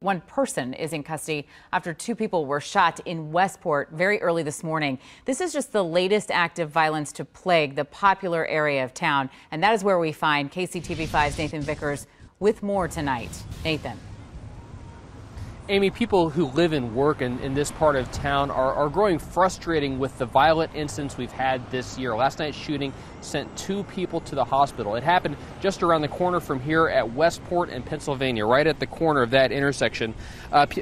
One person is in custody after two people were shot in Westport very early this morning. This is just the latest act of violence to plague the popular area of town. And that is where we find KCTV5's Nathan Vickers with more tonight. Nathan. Amy, people who live and work in this part of town are growing frustrated with the violent incidents we've had this year. Last night's shooting sent two people to the hospital. It happened just around the corner from here at Westport and Pennsylvania, right at the corner of that intersection.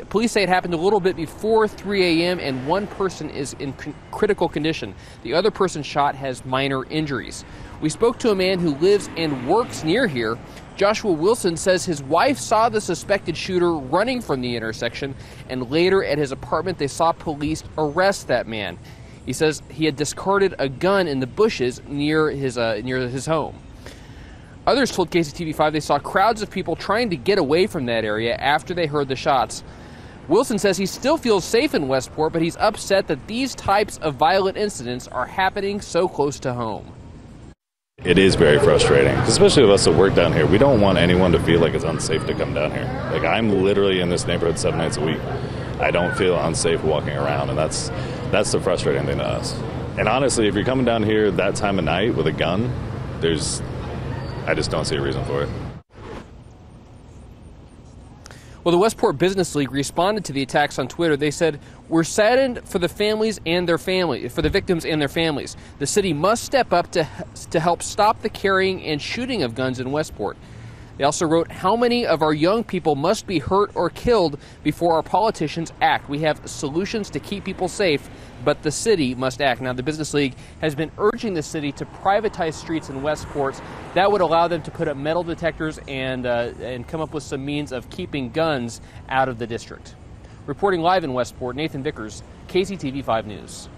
Police say it happened a little bit before 3 a.m. and one person is in critical condition. The other person shot has minor injuries. We spoke to a man who lives and works near here. Joshua Wilson says his wife saw the suspected shooter running from the intersection, and later at his apartment they saw police arrest that man. He says he had discarded a gun in the bushes near his home. Others told KCTV5 they saw crowds of people trying to get away from that area after they heard the shots. Wilson says he still feels safe in Westport, but he's upset that these types of violent incidents are happening so close to home. It is very frustrating, especially with us that work down here. We don't want anyone to feel like it's unsafe to come down here. Like, I'm literally in this neighborhood 7 nights a week. I don't feel unsafe walking around, and that's the frustrating thing to us. And honestly, if you're coming down here that time of night with a gun, I just don't see a reason for it. Well, the Westport Business League responded to the attacks on Twitter. They said, "We're saddened for the families and their families, for the victims and their families. The city must step up to help stop the carrying and shooting of guns in Westport." They also wrote, "How many of our young people must be hurt or killed before our politicians act? We have solutions to keep people safe, but the city must act." Now, the Business League has been urging the city to privatize streets in Westport. That would allow them to put up metal detectors and come up with some means of keeping guns out of the district. Reporting live in Westport, Nathan Vickers, KCTV5 News.